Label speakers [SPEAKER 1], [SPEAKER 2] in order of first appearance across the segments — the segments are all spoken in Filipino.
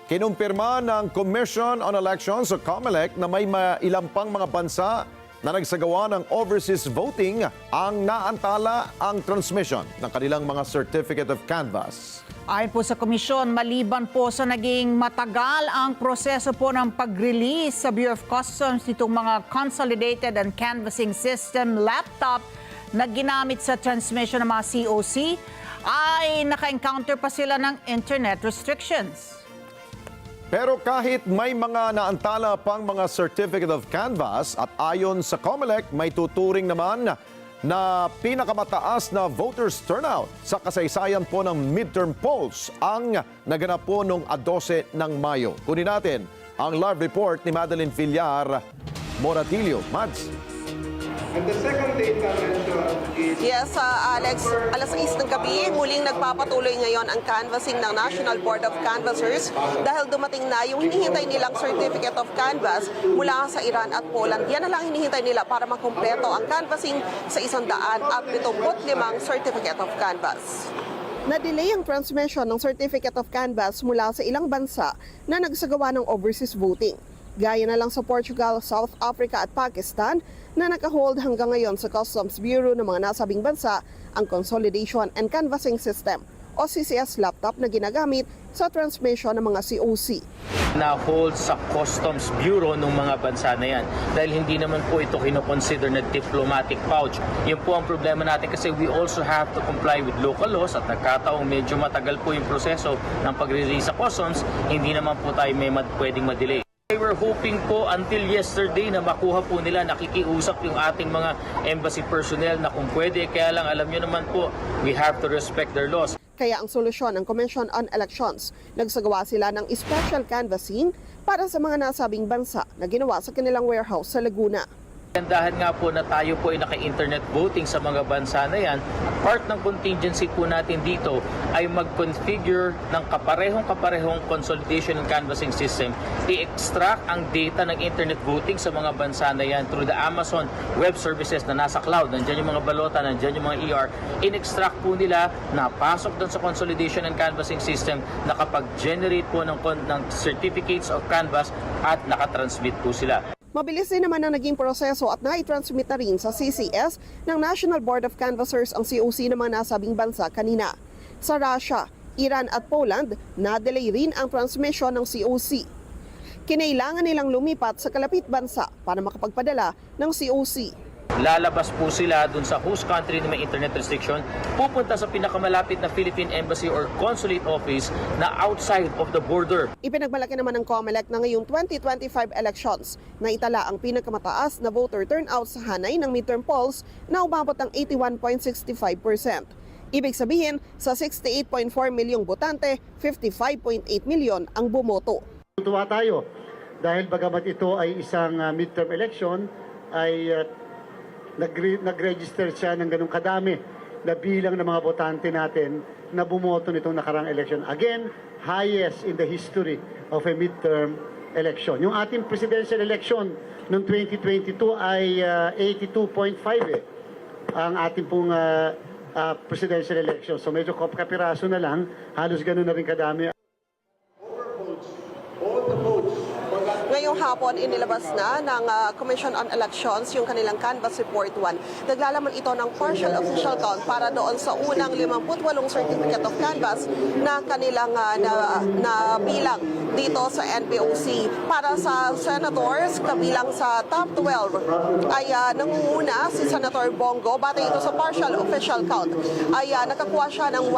[SPEAKER 1] Kinumpirma ng Commission on Elections o COMELEC na may ilang pang mga bansa na nagsagawa ng overseas voting ang naantala ang transmission ng kanilang mga Certificate of Canvass.
[SPEAKER 2] Ayon po sa komisyon, maliban po sa naging matagal ang proseso po ng pag-release sa Bureau of Customs nitong mga Consolidated and Canvassing System laptop na ginamit sa transmission ng mga COC, ay naka-encounter pa sila ng internet restrictions.
[SPEAKER 1] Pero kahit may mga naantala pang mga Certificate of Canvass at ayon sa COMELEC, may tuturing naman na pinakamataas na voters turnout sa kasaysayan po ng midterm polls ang naganap po noong 12 ng Mayo. Kunin natin ang live report ni Madeline Villar Moratillo. Mads.
[SPEAKER 3] And the second data mentioned is...
[SPEAKER 4] Yes, Alex, alas 6 ng gabi, muling nagpapatuloy ngayon ang canvassing ng National Board of Canvassers dahil dumating na yung hinihintay nilang Certificate of Canvass mula sa Iran at Poland. Yan na lang hinihintay nila para makumpleto ang canvassing sa 175 Certificate of Canvass. Na-delay ang transmission ng Certificate of Canvass mula sa ilang bansa na nagsagawa ng overseas voting. Gaya na lang sa Portugal, South Africa at Pakistan na nakahold hanggang ngayon sa Customs Bureau ng mga nasabing bansa ang Consolidation and Canvassing System o CCS laptop na ginagamit sa transmission ng mga COC.
[SPEAKER 5] Na-hold sa Customs Bureau ng mga bansa na yan dahil hindi naman po ito kinoconsider na diplomatic pouch. Yun po ang problema natin kasi we also have to comply with local laws at nagkataong medyo matagal po yung proseso ng pag-release sa Customs, hindi naman po tayo pwedeng ma-delay. We were hoping po until yesterday na makuha po nila, nakikiusap yung ating mga embassy personnel na kung pwede, kaya lang alam nyo naman po, we have to respect their laws.
[SPEAKER 4] Kaya ang solusyon ng Commission on Elections, nagsagawa sila ng special canvassing para sa mga nasabing bansa na ginawa sa kanilang warehouse sa Laguna.
[SPEAKER 5] Dahil nga po na tayo po ay naka-internet voting sa mga bansa na yan, part ng contingency po natin dito ay mag-configure ng kaparehong consolidation and canvassing system, i-extract ang data ng internet voting sa mga bansa na yan through the Amazon Web Services na nasa cloud. Nandiyan yung mga balota, nandiyan yung mga ER. In-extract po nila, napasok doon sa consolidation and canvassing system, nakapag-generate po ng certificates of canvass at nakatransmit po sila.
[SPEAKER 4] Mabilis din naman ang naging proseso at nai-transmit na rin sa CCS ng National Board of Canvassers ang COC ng mga nasabing bansa kanina. Sa Russia, Iran at Poland, na-delay rin ang transmission ng COC. Kinailangan nilang lumipat sa kalapit bansa para makapagpadala ng COC.
[SPEAKER 5] Lalabas po sila dun sa host country na may internet restriction, pupunta sa pinakamalapit na Philippine Embassy or Consulate Office na outside of the border.
[SPEAKER 4] Ipinagmalaki naman ng COMELEC na ngayong 2025 elections na itala ang pinakamataas na voter turnout sa hanay ng midterm polls na umabot ng 81.65%. Ibig sabihin, sa 68.4 milyong botante, 55.8 milyon ang bumoto.
[SPEAKER 6] Tutuwa tayo dahil bagamat ito ay isang midterm election, ay nag-register siya ng ganung kadami na bilang ng mga botante natin na bumoto nitong nakarang election. Again, highest in the history of a midterm election. Yung ating presidential election noong 2022 ay 82.5 ang ating pong presidential election. So medyo kapiraso na lang, halos ganun na rin kadami.
[SPEAKER 4] Ngayong hapon, inilabas na ng Commission on Elections yung kanilang Canvass Report 1. Naglalaman ito ng partial official count para doon sa unang 58 Certificate of Canvass na kanilang nabilang dito sa NBOC. Para sa senators, kabilang sa top 12 ay nangunguna si Senator Bongo. Batay ito sa partial official count ay nakakuha siya ng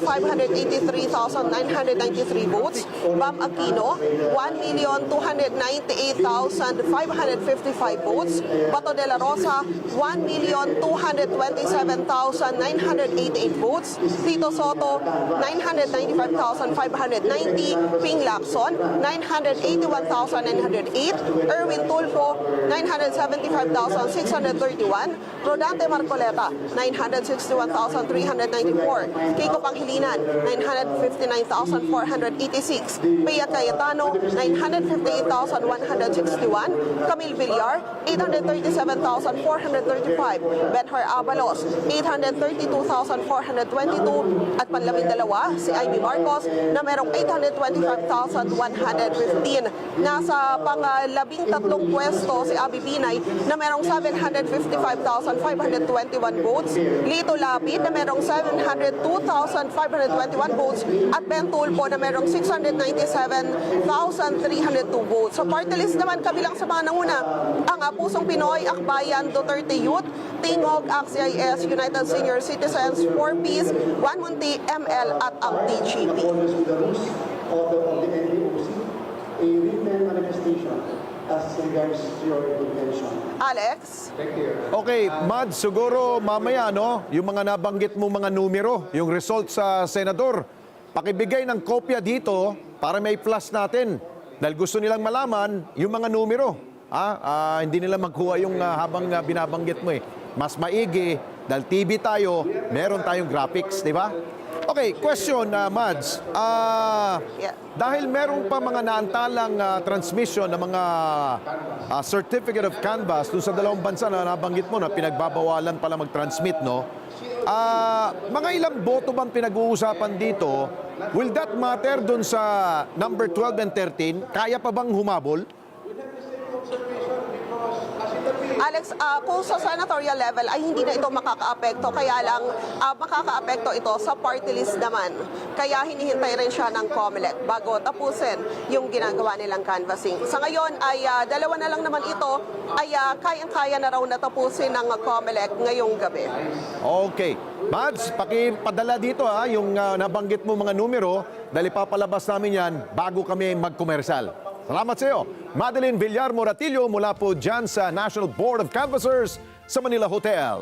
[SPEAKER 4] 1,583,993 votes. Bam Aquino, 1,298,555 votes. Bato de la Rosa, 1,227,988 votes. Tito Soto, 995,590. Ping Lacson, 981,908. Erwin Tulfo, 975,631. Rodante Marcoleta, 961,394. Kiko Pangilinan, 959,486. Pia Cayetano, 958,161. Camille Villar, 837,435. Benhar Abalos, 832,422. At panlabindalawa, si Amy Marcos na merong 825,115. Nasa pang-13 pwesto si Abby Binay na merong 755,521 votes. Lito Lapid na merong 702,521 votes. At Ben Tulfo na merong 697,302 votes. Sa party list naman, kabilang sa mga nanguna, ang Pusong Pinoy, Akbayan, Duterte Youth, Tingog, AXIS, United Senior Citizens, 4Ps, Juan Munti, ML at ang TGP.
[SPEAKER 6] Of the NDOC, a written manifestation as regards your intention.
[SPEAKER 4] Alex?
[SPEAKER 1] Okay, Mad, siguro mamaya, no, yung mga nabanggit mo mga numero, yung result sa senador, pakibigay ng kopya dito para may plus natin. Dahil gusto nilang malaman yung mga numero. Hindi nila magkuha yung habang binabanggit mo eh. Mas maigi, dahil TV tayo, meron tayong graphics, di ba? Okay, question, Mads. Dahil meron pa mga naantalang transmission ng mga certificate of canvass dun sa dalawang bansa na nabanggit mo na pinagbabawalan pala mag-transmit, no? Mga ilang boto bang pinag-uusapan dito? Will that matter dun sa number 12 and 13? Kaya pa bang humabol?
[SPEAKER 4] Alex, kung sa senatorial level ay hindi na ito makakaapekto, kaya lang makakaapekto ito sa party list naman. Kaya hinihintay rin siya ng COMELEC bago tapusin yung ginagawa nilang canvassing. Sa ngayon ay dalawa na lang naman ito ay kayang-kaya na raw natapusin ng COMELEC ngayong gabi.
[SPEAKER 1] Okay. Mads, pakipadala dito yung nabanggit mo mga numero dahil papalabas namin yan bago kami mag-komersal. Salamat sa iyo. Madeline Villar Moratillo mula po dyan sa National Board of Canvassers sa Manila Hotel.